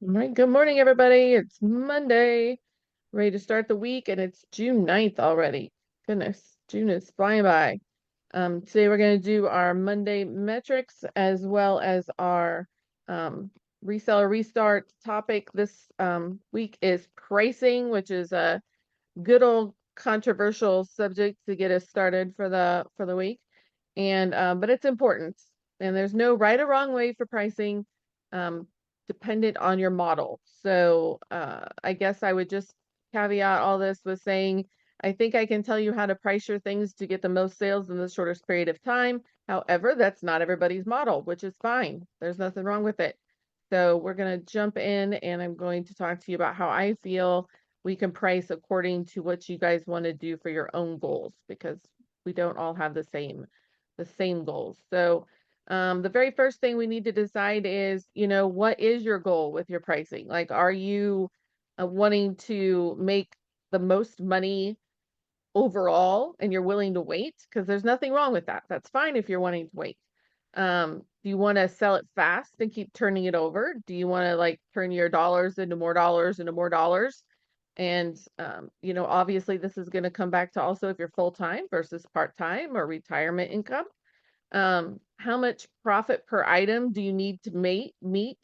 All right, good morning, everybody. It's Monday, ready to start the week, and it's June 9th already. Goodness, June is flying by. Today we're going to do our Monday metrics as well as our reseller restart topic. This week is pricing, which is a good old controversial subject to get us started for the week. And but it's important, and there's no right or wrong way for pricing. Dependent on your model. So I guess I would just caveat all this with saying, I think I can tell you how to price your things to get the most sales in the shortest period of time. However, that's not everybody's model, which is fine. There's nothing wrong with it. So we're going to jump in, and I'm going to talk to you about how I feel we can price according to what you guys want to do for your own goals, because we don't all have the same goals. So the very first thing we need to decide is, what is your goal with your pricing? Like, are you wanting to make the most money overall and you're willing to wait? Because there's nothing wrong with that. That's fine if you're wanting to wait. Do you want to sell it fast and keep turning it over? Do you want to like turn your dollars into more dollars into more dollars? And, obviously this is going to come back to also if you're full-time versus part-time or retirement income. How much profit per item do you need to meet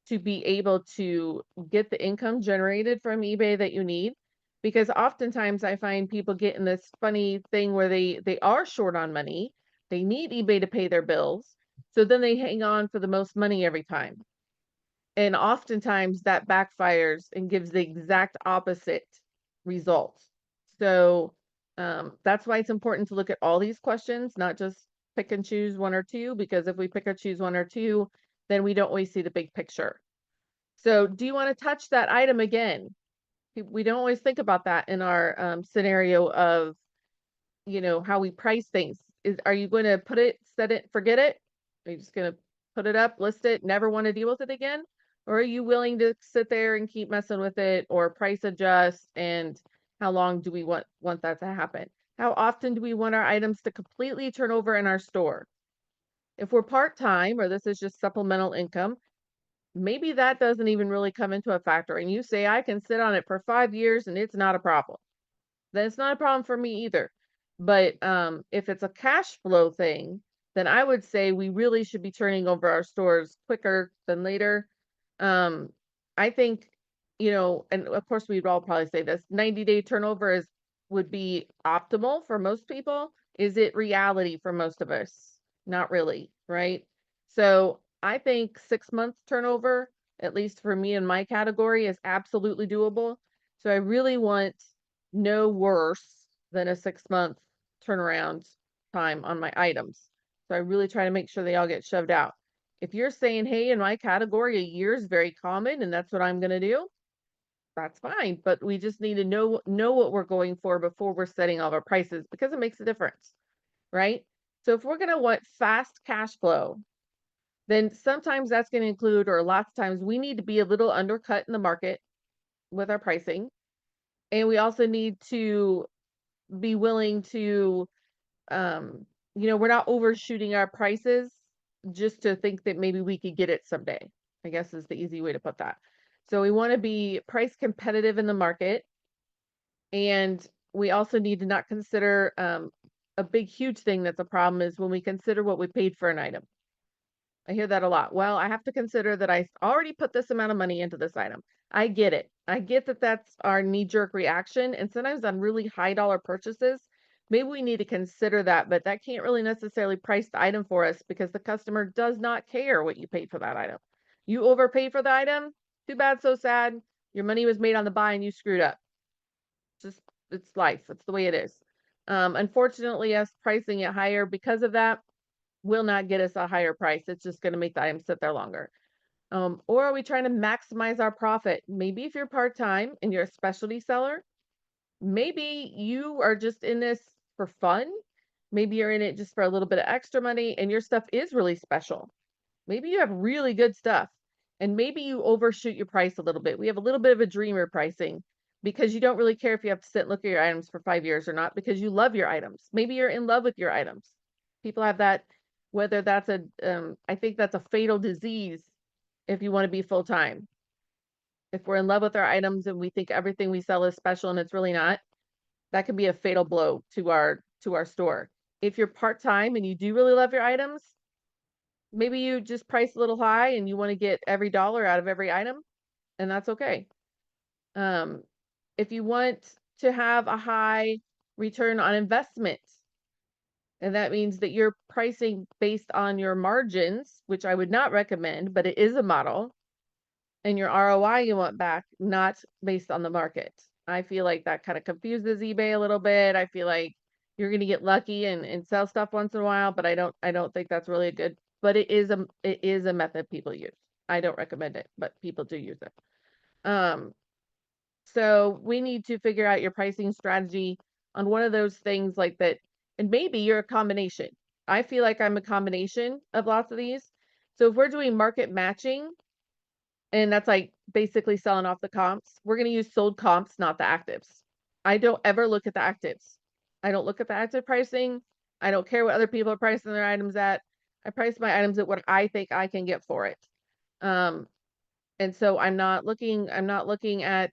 to be able to get the income generated from eBay that you need? Because oftentimes I find people get in this funny thing where they are short on money. They need eBay to pay their bills. So then they hang on for the most money every time. And oftentimes that backfires and gives the exact opposite result. So that's why it's important to look at all these questions, not just pick and choose one or two, because if we pick or choose one or two, then we don't always see the big picture. So do you want to touch that item again? We don't always think about that in our scenario of, how we price things. Are you going to put it, set it, forget it? Are you just going to put it up, list it, never want to deal with it again? Or are you willing to sit there and keep messing with it or price adjust? And how long do we want that to happen? How often do we want our items to completely turn over in our store? If we're part-time or this is just supplemental income, maybe that doesn't even really come into a factor. And you say, I can sit on it for 5 years and it's not a problem. Then it's not a problem for me either. But if it's a cash flow thing, then I would say we really should be turning over our stores quicker than later. I think, and of course we'd all probably say this, 90-day turnover would be optimal for most people. Is it reality for most of us? Not really, right? So I think 6 months turnover, at least for me in my category, is absolutely doable. So I really want no worse than a 6-month turnaround time on my items. So I really try to make sure they all get shoved out. If you're saying, hey, in my category, a year is very common and that's what I'm going to do, that's fine. But we just need to know what we're going for before we're setting all our prices, because it makes a difference, right? So if we're going to want fast cash flow, then sometimes that's going to include, or lots of times we need to be a little undercut in the market with our pricing. And we also need to be willing to, we're not overshooting our prices just to think that maybe we could get it someday, I guess is the easy way to put that. So we want to be price competitive in the market. And we also need to not consider a big, huge thing that's a problem is when we consider what we paid for an item. I hear that a lot. Well, I have to consider that I already put this amount of money into this item. I get it. I get that that's our knee-jerk reaction. And sometimes on really high dollar purchases, maybe we need to consider that, but that can't really necessarily price the item for us because the customer does not care what you paid for that item. You overpaid for the item, too bad, so sad. Your money was made on the buy and you screwed up. It's life. It's the way it is. Unfortunately, us pricing it higher because of that will not get us a higher price. It's just going to make the item sit there longer. Or are we trying to maximize our profit? Maybe if you're part-time and you're a specialty seller, maybe you are just in this for fun. Maybe you're in it just for a little bit of extra money and your stuff is really special. Maybe you have really good stuff and maybe you overshoot your price a little bit. We have a little bit of a dreamer pricing because you don't really care if you have to sit and look at your items for 5 years or not, because you love your items. Maybe you're in love with your items. People have that, whether that's I think that's a fatal disease if you want to be full-time. If we're in love with our items and we think everything we sell is special and it's really not, that could be a fatal blow to our store. If you're part-time and you do really love your items, maybe you just price a little high and you want to get every dollar out of every item, and that's okay. If you want to have a high return on investment, and that means that you're pricing based on your margins, which I would not recommend, but it is a model, and your ROI you want back, not based on the market. I feel like that kind of confuses eBay a little bit. I feel like you're going to get lucky and sell stuff once in a while, but I don't think that's really a good, but it is a method people use. I don't recommend it, but people do use it. So we need to figure out your pricing strategy on one of those things like that. And maybe you're a combination. I feel like I'm a combination of lots of these. So if we're doing market matching, and that's like basically selling off the comps, we're going to use sold comps, not the actives. I don't ever look at the actives. I don't look at the active pricing. I don't care what other people are pricing their items at. I price my items at what I think I can get for it. And so I'm not looking at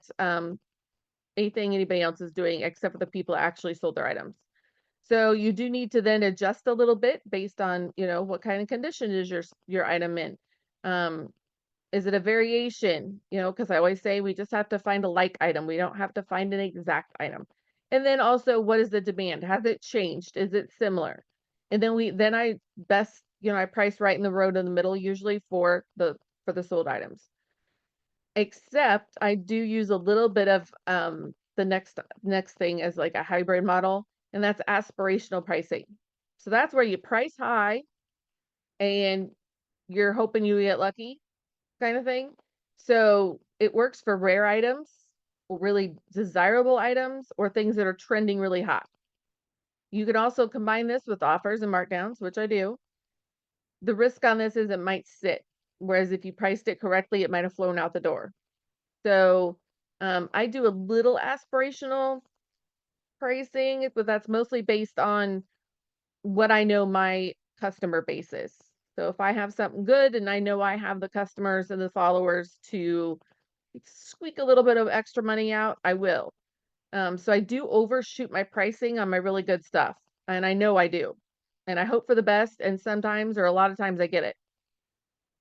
anything anybody else is doing except for the people that actually sold their items. So you do need to then adjust a little bit based on, what kind of condition is your item in. Is it a variation? Because I always say we just have to find a like item. We don't have to find an exact item. And then also, what is the demand? Has it changed? Is it similar? And then I best, I price right in the road in the middle usually for the sold items. Except I do use a little bit of the next thing as like a hybrid model, and that's aspirational pricing. So that's where you price high and you're hoping you get lucky kind of thing. So it works for rare items, or really desirable items, or things that are trending really hot. You can also combine this with offers and markdowns, which I do. The risk on this is it might sit, whereas if you priced it correctly, it might have flown out the door. So I do a little aspirational pricing, but that's mostly based on what I know my customer base is. So if I have something good and I know I have the customers and the followers to squeak a little bit of extra money out, I will. So I do overshoot my pricing on my really good stuff, and I know I do. And I hope for the best, and sometimes or a lot of times I get it.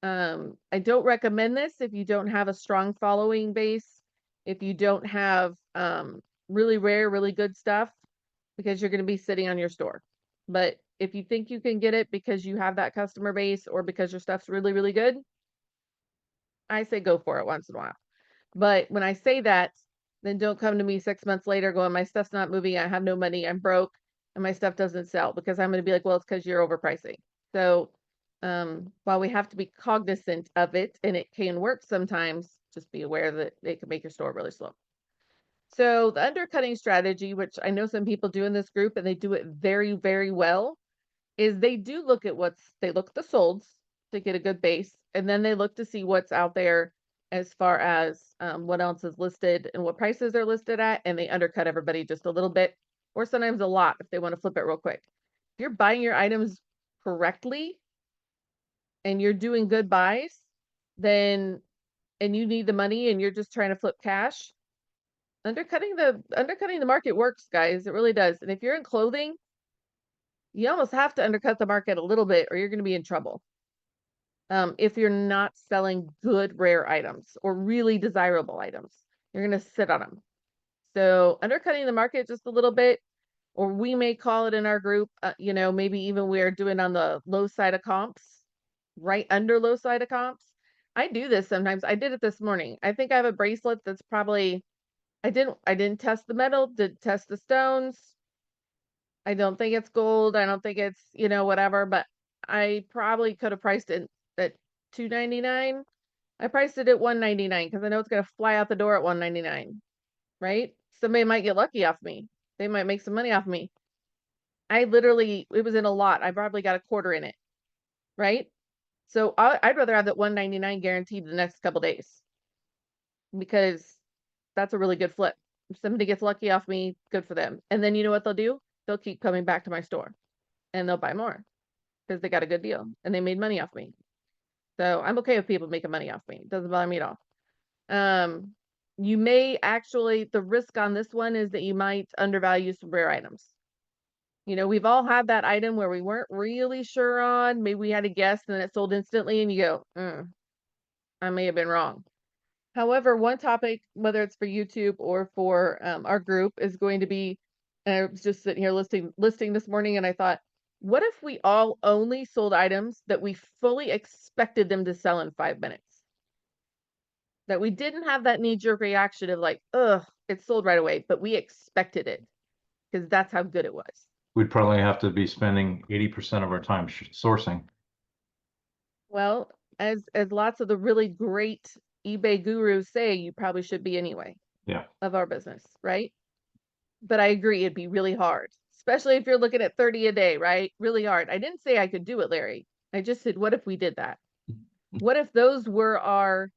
I don't recommend this if you don't have a strong following base, if you don't have really rare, really good stuff, because you're going to be sitting on your store. But if you think you can get it because you have that customer base or because your stuff's really, really good, I say go for it once in a while. But when I say that, then don't come to me 6 months later going, my stuff's not moving, I have no money, I'm broke, and my stuff doesn't sell, because I'm going to be like, well, it's because you're overpricing. So while we have to be cognizant of it and it can work sometimes, just be aware that it can make your store really slow. So the undercutting strategy, which I know some people do in this group and they do it very, very well, is they do look at they look at the solds to get a good base, and then they look to see what's out there as far as what else is listed and what prices they're listed at, and they undercut everybody just a little bit, or sometimes a lot if they want to flip it real quick. If you're buying your items correctly and you're doing good buys, then and you need the money and you're just trying to flip cash, undercutting the market works, guys. It really does. And if you're in clothing, you almost have to undercut the market a little bit or you're going to be in trouble. If you're not selling good rare items or really desirable items, you're going to sit on them. So undercutting the market just a little bit, or we may call it in our group, maybe even we're doing on the low side of comps, right under low side of comps. I do this sometimes. I did it this morning. I think I have a bracelet that's probably, I didn't test the metal, didn't test the stones. I don't think it's gold. I don't think it's, whatever, but I probably could have priced it at $2.99. I priced it at $1.99 because I know it's going to fly out the door at $1.99, right? Somebody might get lucky off me. They might make some money off me. It was in a lot. I probably got a quarter in it, right? So I'd rather have that $1.99 guaranteed the next couple days, because that's a really good flip. If somebody gets lucky off me, good for them. And then you know what they'll do? They'll keep coming back to my store and they'll buy more because they got a good deal and they made money off me. So I'm okay with people making money off me. It doesn't bother me at all. You may actually, the risk on this one is that you might undervalue some rare items. You know, we've all had that item where we weren't really sure on, maybe we had a guess and then it sold instantly and you go, I may have been wrong. However, one topic, whether it's for YouTube or for our group, is going to be, I was just sitting here listing this morning and I thought, what if we all only sold items that we fully expected them to sell in 5 minutes? That we didn't have that knee-jerk reaction of like, ugh, it sold right away, but we expected it because that's how good it was. We'd probably have to be spending 80% of our time sourcing. Well, as lots of the really great eBay gurus say, you probably should be anyway. Yeah. Of our business, right? But I agree, it'd be really hard, especially if you're looking at 30 a day, right? Really hard. I didn't say I could do it, Larry. I just said, what if we did that? What if those were our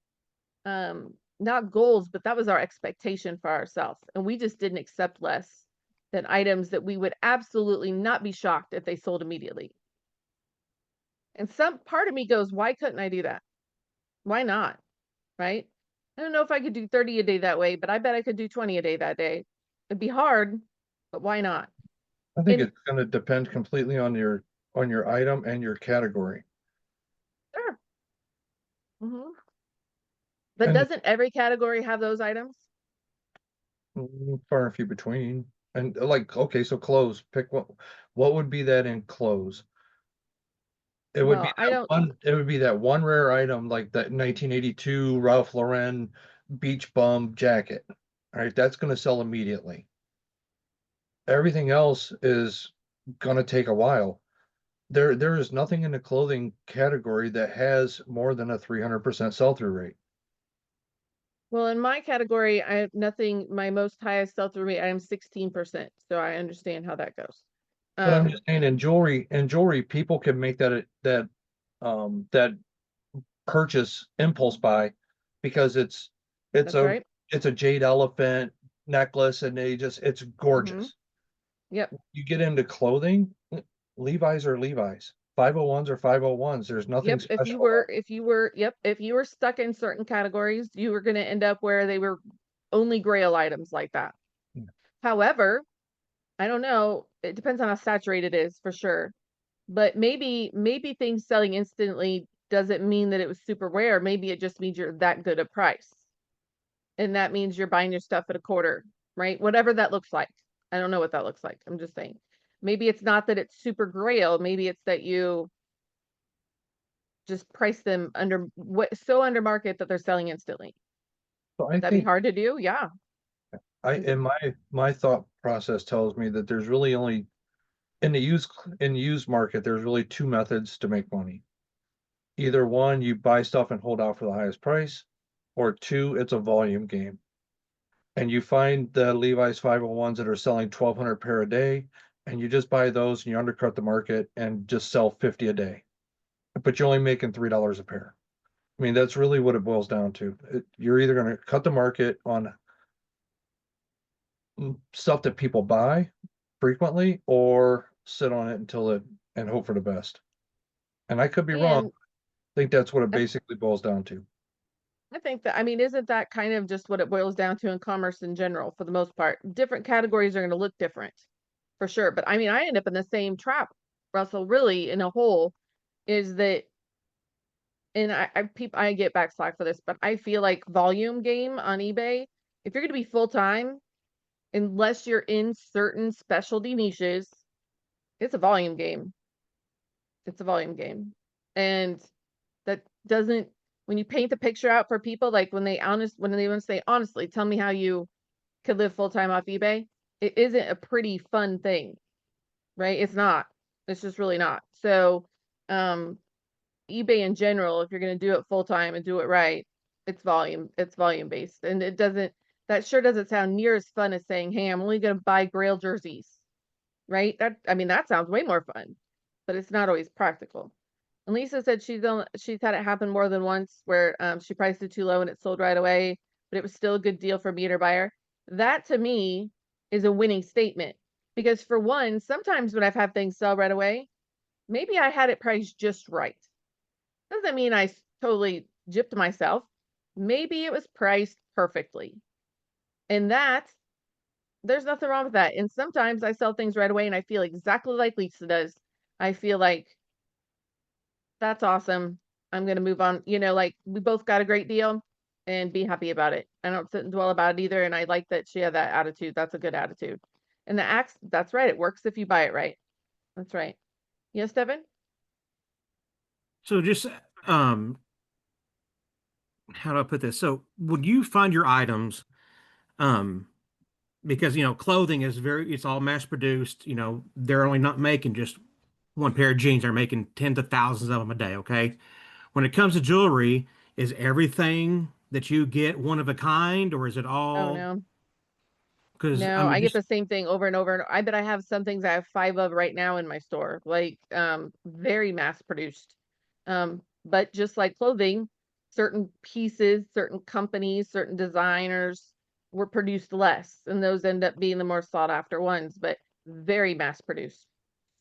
not goals, but that was our expectation for ourselves, and we just didn't accept less than items that we would absolutely not be shocked if they sold immediately. And some part of me goes, why couldn't I do that? Why not? Right? I don't know if I could do 30 a day that way, but I bet I could do 20 a day that day. It'd be hard, but why not? I think And it's going to depend completely on your item and your category. sure. Hmm. But And doesn't every category have those items? far and few between. And like, okay, so clothes, pick what would be that in clothes? It would be Well, I don't, it would be that one rare item like that 1982 Ralph Lauren beach bum jacket. All right, that's going to sell immediately. Everything else is going to take a while. There is nothing in the clothing category that has more than a 300% sell-through rate. well, in my category, I have nothing, my most highest sell-through rate, I am 16%. So I understand how that goes. But I'm just saying in jewelry, people can make that purchase impulse buy because it's That's a right. it's a jade elephant necklace and it's gorgeous. Yep. You get into clothing, Levi's are Levi's. 501s are 501s. There's nothing Yep. If you special were, about if you were stuck in certain categories, you were going to end up where they were only grail items like that. it. However, I don't know. It depends on how saturated it is for sure. But maybe things selling instantly doesn't mean that it was super rare. Maybe it just means you're that good at price. And that means you're buying your stuff at a quarter, right? Whatever that looks like. I don't know what that looks like. I'm just saying. Maybe it's not that it's super grail. Maybe it's that you just price them so under market that they're selling instantly. So I That'd be think hard to do. Yeah. in my thought process tells me that there's really only in the used market, there's really two methods to make money. Either one, you buy stuff and hold out for the highest price, or two, it's a volume game. And you find the Levi's 501s that are selling 1,200 pair a day, and you just buy those and you undercut the market and just sell 50 a day. But you're only making $3 a pair. I mean, that's really what it boils down to. You're either going to cut the market on stuff that people buy frequently or sit on it until it and hope for the best. And I could be wrong. And I think that's what it I basically boils down to. I think that, I mean, isn't that kind of just what it boils down to in commerce in general for the most part? Different categories are going to look different for sure. But I mean, I end up in the same trap, Russell, really in a hole is that, and I get backslack for this, but I feel like volume game on eBay, if you're going to be full time, unless you're in certain specialty niches, it's a volume game. It's a volume game. And that doesn't, when you paint the picture out for people, like when they want to say, honestly, tell me how you could live full time off eBay, it isn't a pretty fun thing, right? It's not. It's just really not. So, eBay in general, if you're going to do it full time and do it right, it's volume based. And that sure doesn't sound near as fun as saying, hey, I'm only going to buy Grail jerseys, right? I mean, that sounds way more fun, but it's not always practical. And Lisa said she's had it happen more than once where she priced it too low and it sold right away, but it was still a good deal for me and her buyer. That to me is a winning statement because for one, sometimes when I've had things sell right away, maybe I had it priced just right. Doesn't mean I totally gypped myself. maybe it was priced perfectly. And there's nothing wrong with that. And sometimes I sell things right away and I feel exactly like Lisa does. I feel like that's awesome. I'm going to move on. Like we both got a great deal and be happy about it. I don't sit and dwell about it either. And I like that she had that attitude. That's a good attitude. And that's right. It works if you buy it right. That's right. Yes, Devin? So just how do I put this? So when you find your items, um, because clothing is it's all mass produced, they're only not making just one pair of jeans, they're making tens of thousands of them a day, okay? When it comes to jewelry, is everything that you get one of a kind, or is it Oh, all? no. Because I No, mean, I get just the same thing over and over. And I bet I have some things I have 5 of right now in my store, like very mass produced. But just like clothing, certain pieces, certain companies, certain designers were produced less, and those end up being the more sought after ones, but very mass produced,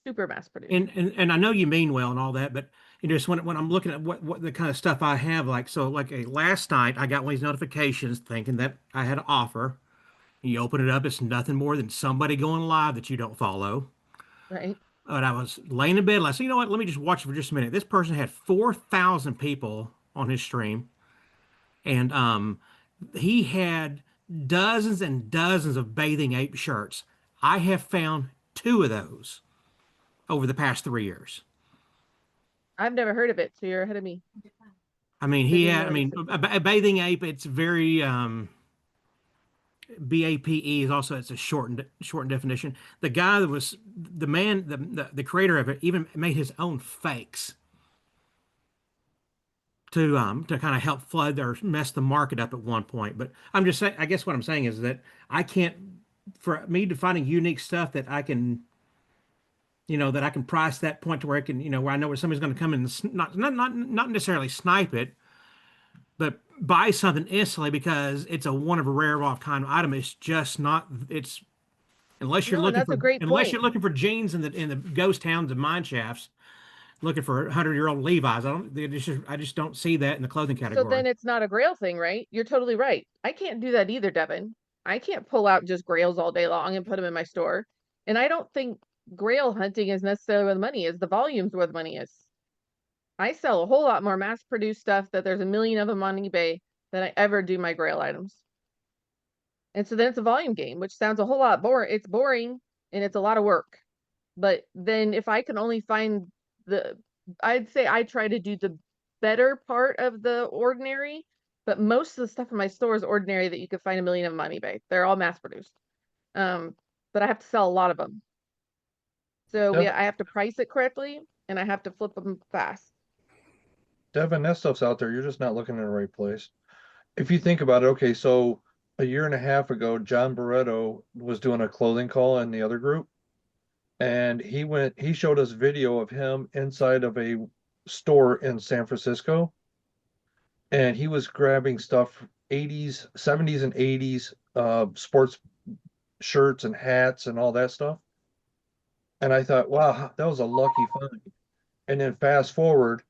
super mass produced. and I know you mean well and all that, but just when I'm looking at what the kind of stuff I have, like so, like last night I got one of these notifications thinking that I had an offer. You open it up, it's nothing more than somebody going live that you don't follow. Right? And I was laying in bed, and I said, you know what? Let me just watch it for just a minute. This person had 4,000 people on his stream, and he had dozens and dozens of bathing ape shirts. I have found two of those over the past 3 years. I've never heard of it, so you're ahead of me. I mean, he Didn't even had, know I it mean, existed. a bathing ape. It's very BAPE is also it's a shortened definition. The guy that was the man, the creator of it, even made his own fakes to kind of help flood or mess the market up at one point. But I'm just saying, I guess what I'm saying is that I can't, for me defining unique stuff that I can, that I can price that point to where I can, where I know where somebody's going to come in and not necessarily snipe it, but buy something instantly because it's a one of a rare of kind of item. It's just not. It's No, and that's a great unless point. you're looking for jeans in the ghost towns and mine shafts, looking for 100-year-old Levi's. I just don't see that in the clothing So category. then it's not a grail thing, right? You're totally right. I can't do that either, Devin. I can't pull out just grails all day long and put them in my store. And I don't think grail hunting is necessarily where the money is. The volume's where the money is. I sell a whole lot more mass produced stuff that there's a million of them on eBay than I ever do my grail items. And so then it's a volume game, which sounds a whole lot boring. It's boring and it's a lot of work. But then if I can only find I'd say I try to do the better part of the ordinary, but most of the stuff in my store is ordinary that you could find a million of them on eBay. They're all mass produced. Um, but I have to sell a lot of them. So Dev, I have to price it correctly and I have to flip them fast. Devin, that stuff's out there. You're just not looking in the right place. If you think about it, okay, so a year and a half ago, John Barreto was doing a clothing call in the other group, and he showed us video of him inside of a store in San Francisco, and he was grabbing stuff 80s, 70s and 80s sports shirts and hats and all that stuff. And I thought, wow, that was a lucky find. And then fast forward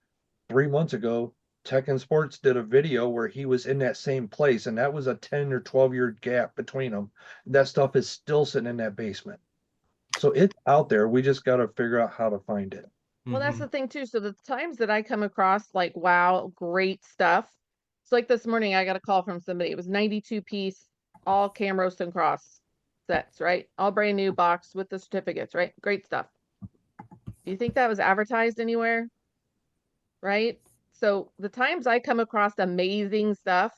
3 months ago, Tech and Sports did a video where he was in that same place, and that was a 10 or 12-year gap between them. That stuff is still sitting in that basement. So it's out there. We just got to figure out how to find it. Well, that's Mhm. the thing too. So the times that I come across like, wow, great stuff. It's like this morning, I got a call from somebody. It was 92 piece, all cam roast and cross sets, right? All brand new box with the certificates, right? Great stuff. Do you think that was advertised anywhere? Right? So the times I come across amazing stuff,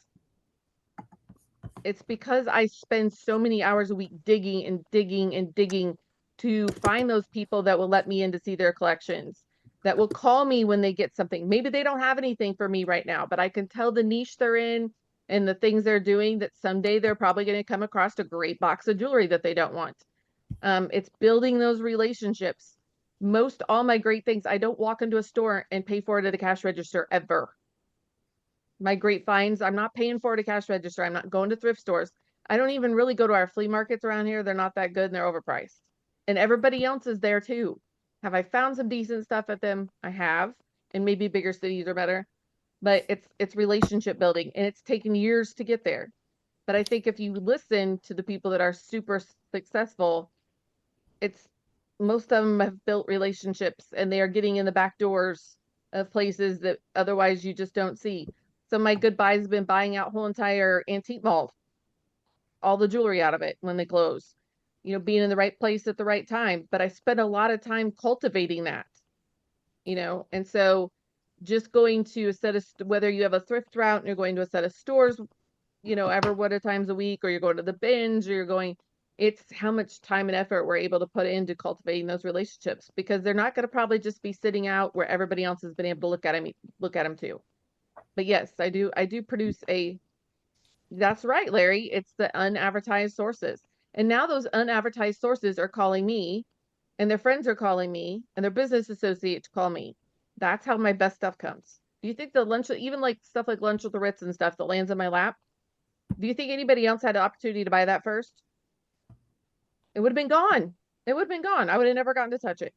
it's because I spend so many hours a week digging and digging and digging to find those people that will let me in to see their collections, that will call me when they get something. Maybe they don't have anything for me right now, but I can tell the niche they're in and the things they're doing that someday they're probably going to come across a great box of jewelry that they don't want. It's building those relationships. Most all my great things, I don't walk into a store and pay for it at a cash register ever. My great finds, I'm not paying for it at cash register. I'm not going to thrift stores. I don't even really go to our flea markets around here. They're not that good and they're overpriced. And everybody else is there too. Have I found some decent stuff at them? I have. And maybe bigger cities are better. but it's relationship building, and it's taken years to get there. But I think if you listen to the people that are super successful, it's most of them have built relationships and they are getting in the back doors of places that otherwise you just don't see. So my good buys have been buying out whole entire antique malls, all the jewelry out of it when they close, being in the right place at the right time. But I spent a lot of time cultivating that, and so just going to a set of, whether you have a thrift route and you're going to a set of stores, ever what a times a week, or you're going to the binge, or you're going, it's how much time and effort we're able to put into cultivating those relationships, because they're not going to probably just be sitting out where everybody else has been able to look at them too. But yes, I do produce that's right, Larry. It's the unadvertised sources. And now those unadvertised sources are calling me, and their friends are calling me, and their business associates call me. That's how my best stuff comes. Do you think the lunch, even like stuff like lunch with the Ritz and stuff that lands in my lap, do you think anybody else had the opportunity to buy that first? It would have been gone. It would have been gone. I would have never gotten to touch it.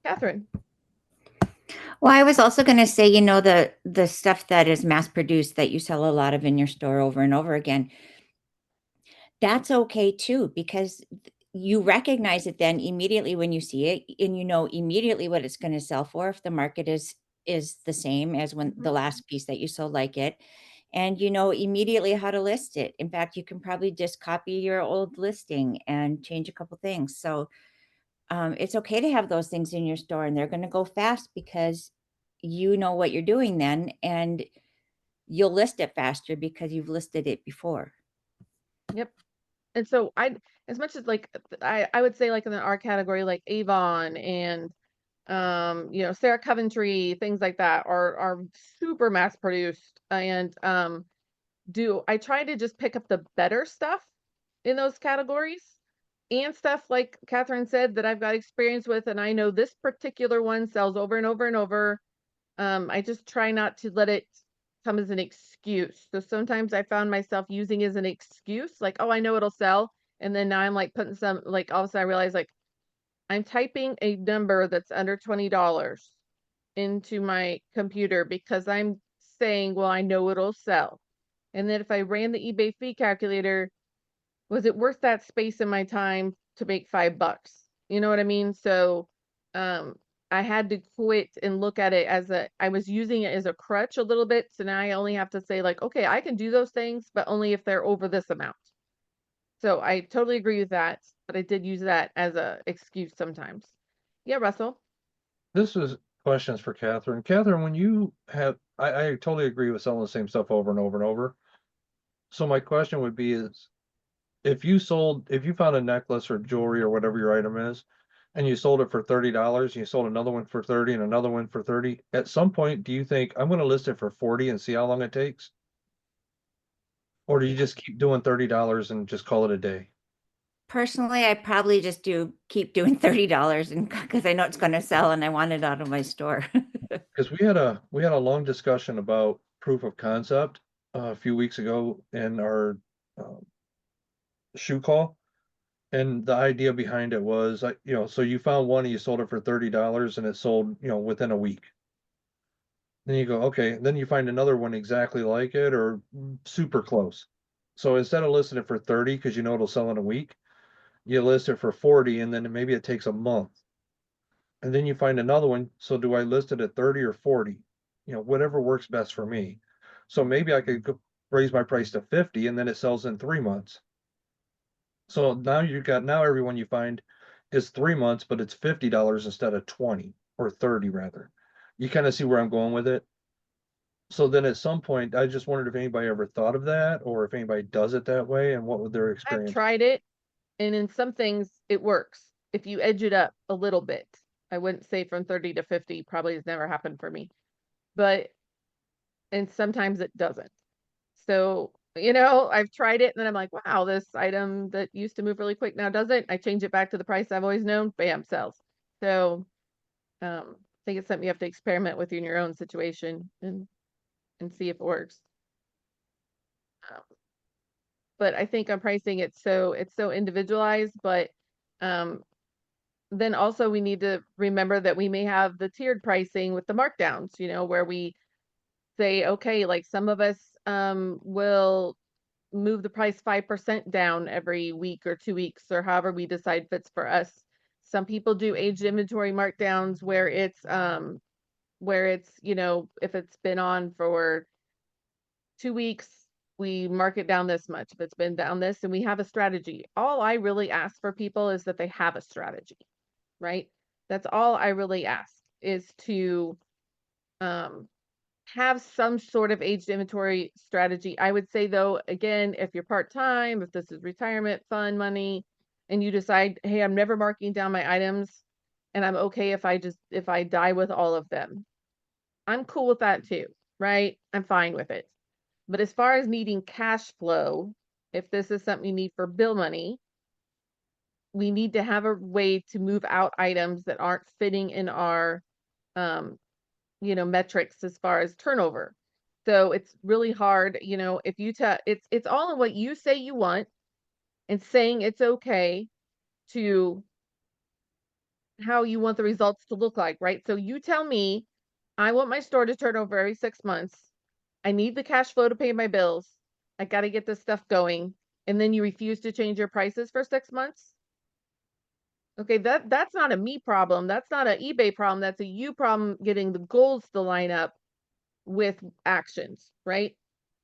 Catherine. Well, I was also going to say, the stuff that is mass produced that you sell a lot of in your store over and over again, that's okay too, because you recognize it then immediately when you see it, and you know immediately what it's going to sell for if the market is the same as when the last piece that you sold like it, and you know immediately how to list it. In fact, you can probably just copy your old listing and change a couple things. So it's okay to have those things in your store, and they're going to go fast because you know what you're doing then, and you'll list it faster because you've listed it before. Yep. And so as much as like, I would say like in the R category, like Avon and, Sarah Coventry, things like that are super mass produced. And, I try to just pick up the better stuff in those categories, and stuff like Catherine said that I've got experience with, and I know this particular one sells over and over and over. I just try not to let it come as an excuse. So sometimes I found myself using as an excuse, like, oh, I know it'll sell. And then now I'm like putting some, like, all of a sudden I realize, like, I'm typing a number that's under $20 into my computer because I'm saying, well, I know it'll sell. And then if I ran the eBay fee calculator, was it worth that space in my time to make $5? You know what I mean? So, I had to quit and look at it as I was using it as a crutch a little bit. So now I only have to say like, okay, I can do those things, but only if they're over this amount. So I totally agree with that, but I did use that as a excuse sometimes. Yeah, Russell. This is questions for Catherine. Catherine, when you have, I totally agree with selling the same stuff over and over and over. So my question would be is, if you found a necklace or jewelry or whatever your item is, and you sold it for $30, and you sold another one for 30 and another one for 30, at some point, do you think I'm going to list it for 40 and see how long it takes? Or do you just keep doing $30 and just call it a day? Personally, I probably just keep doing $30, and because I know it's going to sell and I want it out of my store. Because we had a long discussion about proof of concept a few weeks ago in our shoe call. And the idea behind it was, so you found one and you sold it for $30 and it sold, within a week. Then you go, okay, then you find another one exactly like it or super close. So instead of listing it for 30, because you know it'll sell in a week, you list it for 40, and then maybe it takes a month. And then you find another one. So do I list it at 30 or 40? Whatever works best for me. So maybe I could raise my price to 50 and then it sells in 3 months. So now everyone you find is 3 months, but it's $50 instead of 20 or 30 rather. You kind of see where I'm going with it. So then at some point, I just wondered if anybody ever thought of that or if anybody does it that way and what would their I've experience? tried it, and in some things it works. If you edge it up a little bit, I wouldn't say from 30 to 50, probably has never happened for me, and sometimes it doesn't. So, I've tried it and then I'm like, wow, this item that used to move really quick now doesn't. I change it back to the price I've always known, bam, sells. So, I think it's something you have to experiment with in your own situation and see if it works. But I think on pricing, it's so individualized, but then also we need to remember that we may have the tiered pricing with the markdowns, where we say, okay, like some of us will move the price 5% down every week or 2 weeks or however we decide fits for us. Some people do aged inventory markdowns where it's you know, if it's been on for 2 weeks, we mark it down this much. If it's been down this, and we have a strategy. All I really ask for people is that they have a strategy, right? That's all I really ask, is to have some sort of aged inventory strategy. I would say though, again, if you're part-time, if this is retirement fund money, and you decide, hey, I'm never marking down my items, and I'm okay if I die with all of them. I'm cool with that too, right? I'm fine with it. But as far as needing cash flow, if this is something you need for bill money, we need to have a way to move out items that aren't fitting in our you know, metrics as far as turnover. So it's really hard, you know, if you tell it's all in what you say you want and saying it's okay to how you want the results to look like, right? So you tell me, I want my store to turn over every 6 months. I need the cash flow to pay my bills. I got to get this stuff going. And then you refuse to change your prices for 6 months. Okay, that's not a me problem. That's not an eBay problem. That's a you problem getting the goals to line up with actions, right?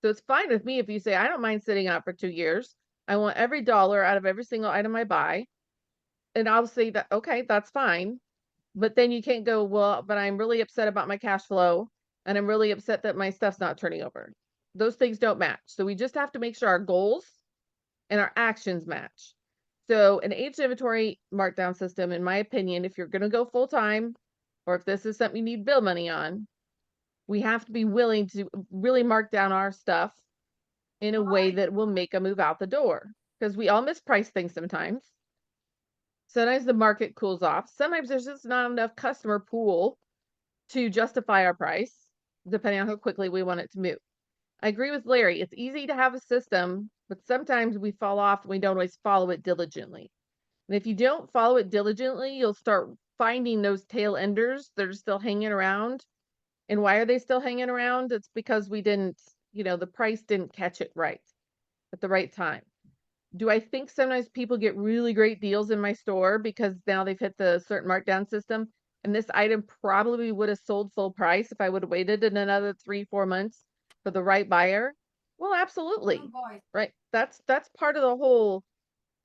So it's fine with me if you say, I don't mind sitting out for 2 years. I want every dollar out of every single item I buy. And I'll say that, okay, that's fine. But then you can't go, well, but I'm really upset about my cash flow and I'm really upset that my stuff's not turning over. Those things don't match. So we just have to make sure our goals and our actions match. So an aged inventory markdown system, in my opinion, if you're going to go full time, or if this is something you need bill money on, we have to be willing to really mark down our stuff in a way that will make a move out the door, because we all misprice things sometimes. Sometimes the market cools off. Sometimes there's just not enough customer pool to justify our price, depending on how quickly we want it to move. I agree with Larry. It's easy to have a system, but sometimes we fall off and we don't always follow it diligently. And if you don't follow it diligently, you'll start finding those tail enders that are still hanging around. And why are they still hanging around? It's because we didn't, you know, the price didn't catch it right at the right time. Do I think sometimes people get really great deals in my store because now they've hit the certain markdown system? And this item probably would have sold full price if I would have waited in another 3-4 months for the right buyer. Well, absolutely. Right. That's part of the whole,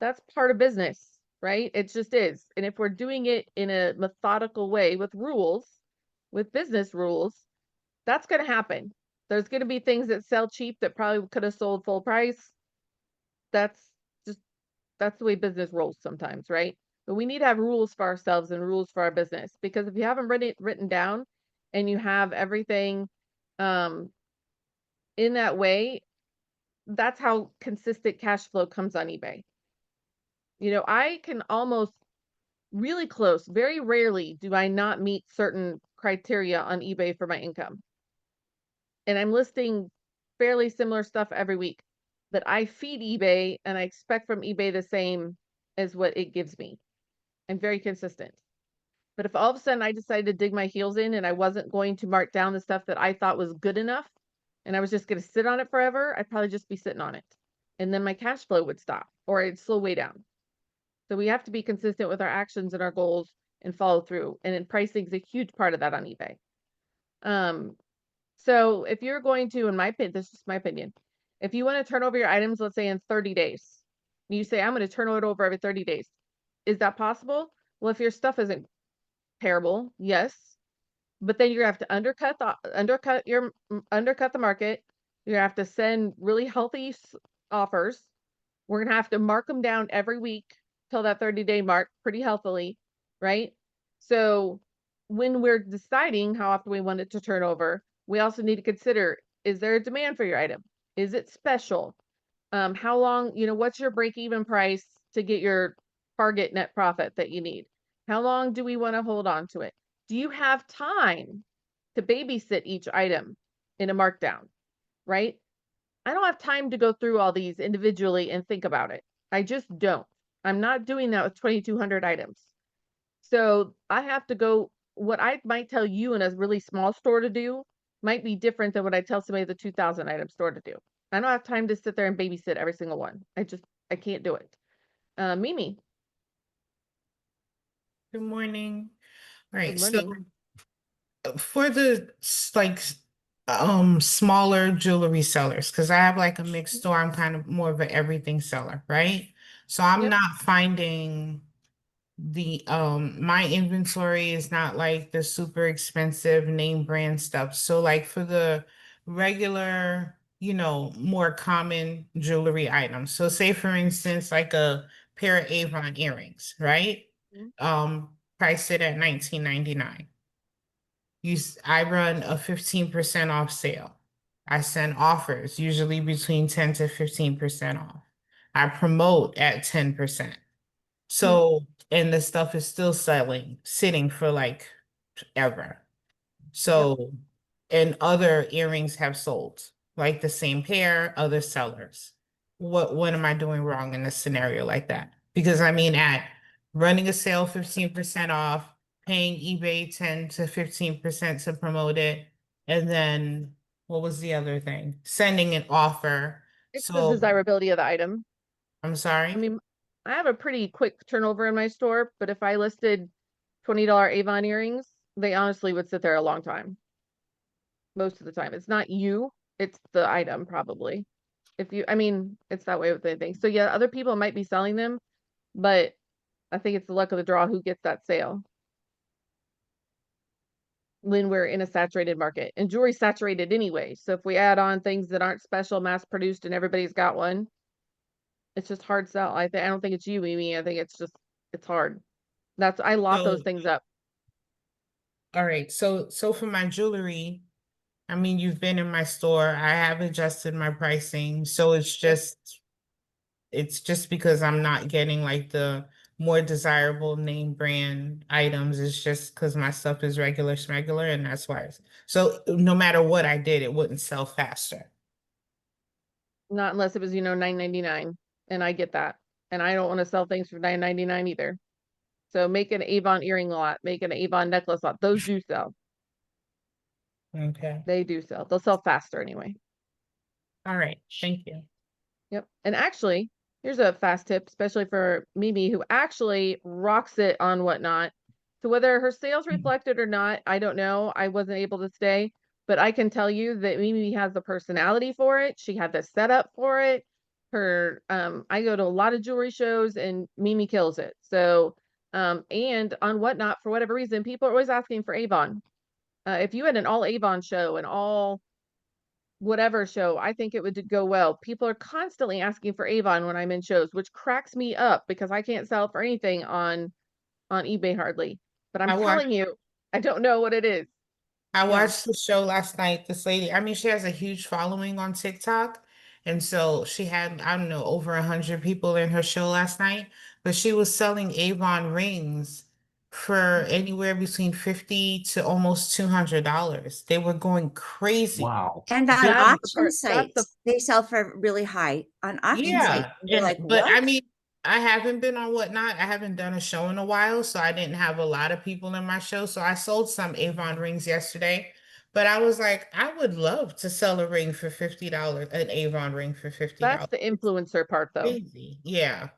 that's part of business, right? It just is. And if we're doing it in a methodical way with rules, with business rules, that's going to happen. There's going to be things that sell cheap that probably could have sold full price. That's the way business rolls sometimes, right? But we need to have rules for ourselves and rules for our business, because if you haven't written down and you have everything in that way, that's how consistent cash flow comes on eBay. You know, I can almost really close, very rarely do I not meet certain criteria on eBay for my income. And I'm listing fairly similar stuff every week, but I feed eBay and I expect from eBay the same as what it gives me. I'm very consistent. But if all of a sudden I decided to dig my heels in and I wasn't going to mark down the stuff that I thought was good enough, and I was just going to sit on it forever, I'd probably just be sitting on it. And then my cash flow would stop or it'd slow way down. So we have to be consistent with our actions and our goals and follow through. And then pricing is a huge part of that on eBay. So if you're going to, in my opinion, this is just my opinion, if you want to turn over your items, let's say in 30 days, and you say, I'm going to turn it over every 30 days. Is that possible? Well, if your stuff isn't terrible, yes. But then you're going to have to undercut the market. You're going to have to send really healthy offers. We're going to have to mark them down every week till that 30-day mark pretty healthily, right? So when we're deciding how often we want it to turn over, we also need to consider, is there a demand for your item? Is it special? How long, you know, what's your break-even price to get your target net profit that you need? How long do we want to hold on to it? Do you have time to babysit each item in a markdown, right? I don't have time to go through all these individually and think about it. I just don't. I'm not doing that with 2,200 items. So I have to go, what I might tell you in a really small store to do, might be different than what I tell somebody at the 2,000 item store to do. I don't have time to sit there and babysit every single one. I can't do it. Mimi, Good morning. All right, good so morning. for the smaller jewelry sellers, because I have like a mixed store, I'm kind of more of an everything seller, right? So I'm Yep. not finding the my inventory is not like the super expensive name brand stuff. So like for the regular, more common jewelry items. So say for instance, like a pair of Avon earrings, right? Mhm. Priced it at $19.99. I run a 15% off sale. I send offers, usually between 10 to 15% off. I promote at 10%. So, and the stuff is still selling, sitting for like ever. So, and other earrings have sold, like the same pair, other sellers. What am I doing wrong in a scenario like that? Because I mean, at running a sale 15% off, paying eBay 10 to 15% to promote it, and then what was the other thing? Sending an offer. It's the So desirability of the item. I'm I sorry. mean, I have a pretty quick turnover in my store, but if I listed $20 Avon earrings, they honestly would sit there a long time. Most of the time. It's not you, it's the item probably. I mean, it's that way with anything. So yeah, other people might be selling them, but I think it's the luck of the draw who gets that sale. When we're in a saturated market, and jewelry's saturated anyway. So if we add on things that aren't special, mass produced, and everybody's got one, it's just hard sell. I don't think it's you, Mimi. I think it's hard. I lot those So, things up. all right. So for my jewelry, I mean, you've been in my store. I have adjusted my pricing. So it's just because I'm not getting like the more desirable name brand items. It's just because my stuff is regular smegular, and that's why. So no matter what I did, it wouldn't sell faster. Not unless it was, $9.99. And I get that. And I don't want to sell things for $9.99 either. So make an Avon earring lot, make an Avon necklace lot. Those do sell. Okay. They do sell. They'll sell faster anyway. All right. Thank you. Yep. And actually, here's a fast tip, especially for Mimi, who actually rocks it on Whatnot. So whether her sales reflected or not, I don't know. I wasn't able to stay, but I can tell you that Mimi has the personality for it. She had the setup for it. I go to a lot of jewelry shows and Mimi kills it. So, and on Whatnot, for whatever reason, people are always asking for Avon. If you had an all Avon show and all whatever show, I think it would go well. People are constantly asking for Avon when I'm in shows, which cracks me up because I can't sell for anything on eBay hardly. But I'm I watched telling you, I don't know what it is. I Yeah. watched the show last night. This lady, I mean, she has a huge following on TikTok. And so she had, I don't know, over 100 people in her show last night. But she was selling Avon rings for anywhere between 50 to almost $200. They were going crazy. Wow. And on Big- That's the auction part. That's the sites, they sell for really high on auction sites. Yeah. And you're like, But I what? mean, I haven't been on Whatnot. I haven't done a show in a while, so I didn't have a lot of people in my show. So I sold some Avon rings yesterday, but I was like, I would love to sell a ring for $50, an Avon ring for that's $50. the influencer part though. Crazy. Yeah.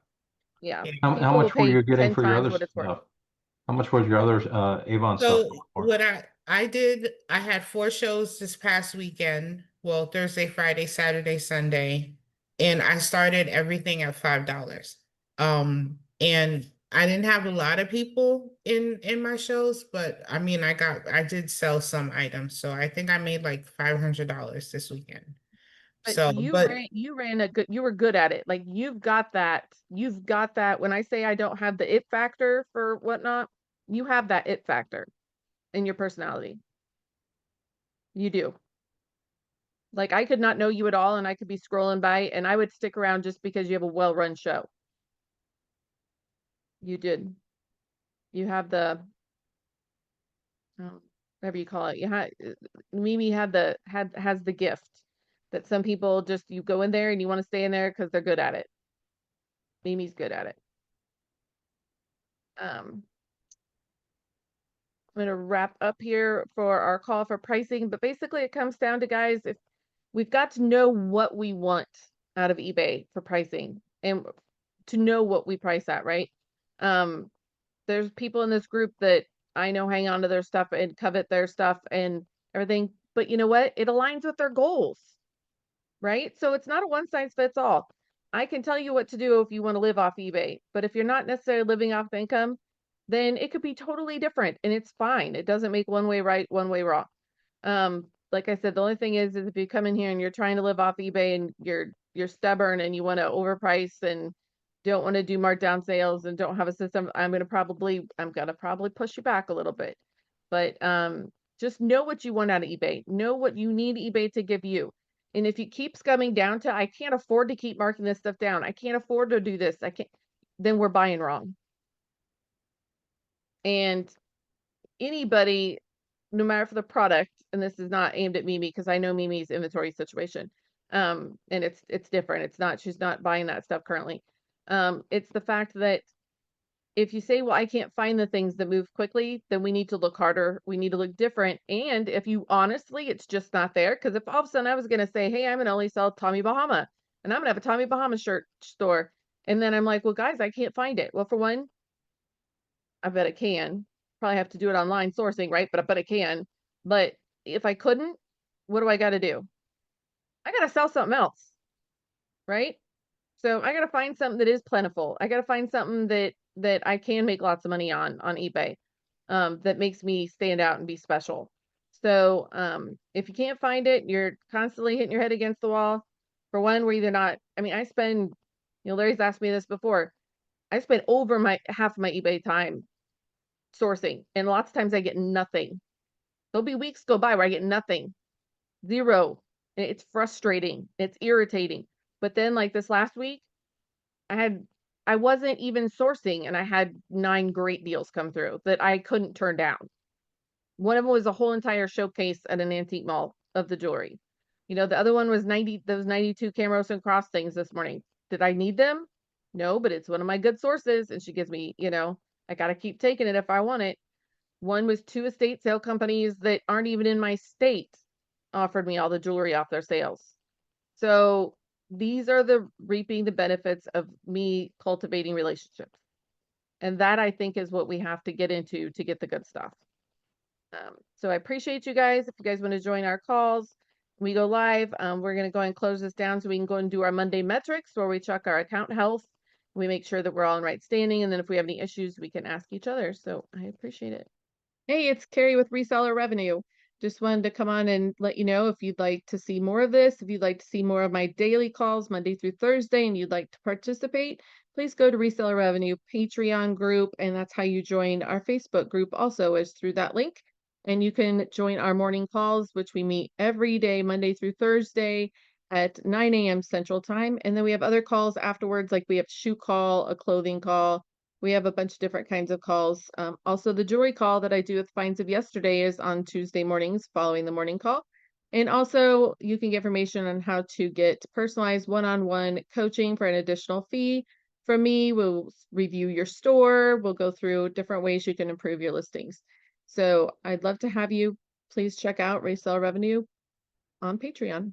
Yeah. Yeah. How People will much were pay you getting 10 for your times other what it's worth. stuff? How much was your other Avon stuff So going for? what I did, I had 4 shows this past weekend. Well, Thursday, Friday, Saturday, Sunday, and I started everything at $5. And I didn't have a lot of people in my shows, but I mean, I did sell some items, so I think I made like $500 this weekend. But So, but you were good at it. Like you've got that. When I say I don't have the it factor for Whatnot, you have that it factor in your personality. You do. Like I could not know you at all and I could be scrolling by and I would stick around just because you have a well-run show. You did. You have the whatever you call it. Mimi has the gift that some people just you go in there and you want to stay in there because they're good at it. Mimi's good at it. I'm going to wrap up here for our call for pricing, but basically it comes down to, guys, if we've got to know what we want out of eBay for pricing and to know what we price at, right? There's people in this group that I know hang on to their stuff and covet their stuff and everything, but you know what? It aligns with their goals, right? So it's not a one size fits all. I can tell you what to do if you want to live off eBay, but if you're not necessarily living off income, then it could be totally different and it's fine. It doesn't make one way right, one way wrong. Like I said, the only thing is if you come in here and you're trying to live off eBay and you're stubborn and you want to overprice and don't want to do markdown sales and don't have a system, I'm gonna probably push you back a little bit. But just know what you want out of eBay. Know what you need eBay to give you. And if you keep scumming down to I can't afford to keep marking this stuff down, I can't afford to do this, I can't, then we're buying wrong. And anybody, no matter for the product, and this is not aimed at Mimi because I know Mimi's inventory situation. And it's different. It's not, she's not buying that stuff currently. It's the fact that if you say, well, I can't find the things that move quickly, then we need to look harder. We need to look different. And if you honestly, it's just not there. Because if all of a sudden I was going to say, hey, I'm going to only sell Tommy Bahama and I'm going to have a Tommy Bahama shirt store. And then I'm like, well, guys, I can't find it. Well, for one, I bet it can. Probably have to do it online sourcing, right? But I bet it can. But if I couldn't, what do I got to do? I got to sell something else, right? So I got to find something that is plentiful. I got to find something that I can make lots of money on eBay, that makes me stand out and be special. So if you can't find it, you're constantly hitting your head against the wall. For one, we're either not. I mean, I spend, Larry's asked me this before. I spend over half of my eBay time sourcing, and lots of times I get nothing. There'll be weeks go by where I get nothing, zero. It's frustrating. It's irritating. But then, like this last week, I wasn't even sourcing, and I had 9 great deals come through that I couldn't turn down. One of them was a whole entire showcase at an antique mall of the jewelry. The other one was those 92 Camaros and Cross things this morning. Did I need them? No, but it's one of my good sources, and she gives me, I got to keep taking it if I want it. One was 2 estate sale companies that aren't even in my state offered me all the jewelry off their sales. So these are the reaping the benefits of me cultivating relationships. And that, I think, is what we have to get into to get the good stuff. So I appreciate you guys. If you guys want to join our calls, we go live. We're going to go and close this down so we can go and do our Monday metrics where we check our account health. We make sure that we're all in right standing. And then if we have any issues, we can ask each other. So I appreciate it. Hey, it's Carrie with Reseller Revenue. Just wanted to come on and let you know if you'd like to see more of this, if you'd like to see more of my daily calls Monday through Thursday and you'd like to participate, please go to Reseller Revenue Patreon group, and that's how you join our Facebook group also, is through that link. And you can join our morning calls, which we meet every day, Monday through Thursday at 9 a.m. Central Time. And then we have other calls afterwards, like we have a shoe call, a clothing call. We have a bunch of different kinds of calls. Also, the jewelry call that I do with Finds of Yesterday is on Tuesday mornings following the morning call. And also, you can get information on how to get personalized one-on-one coaching for an additional fee. From me, we'll review your store. We'll go through different ways you can improve your listings. So I'd love to have you. Please check out Resell Revenue on Patreon.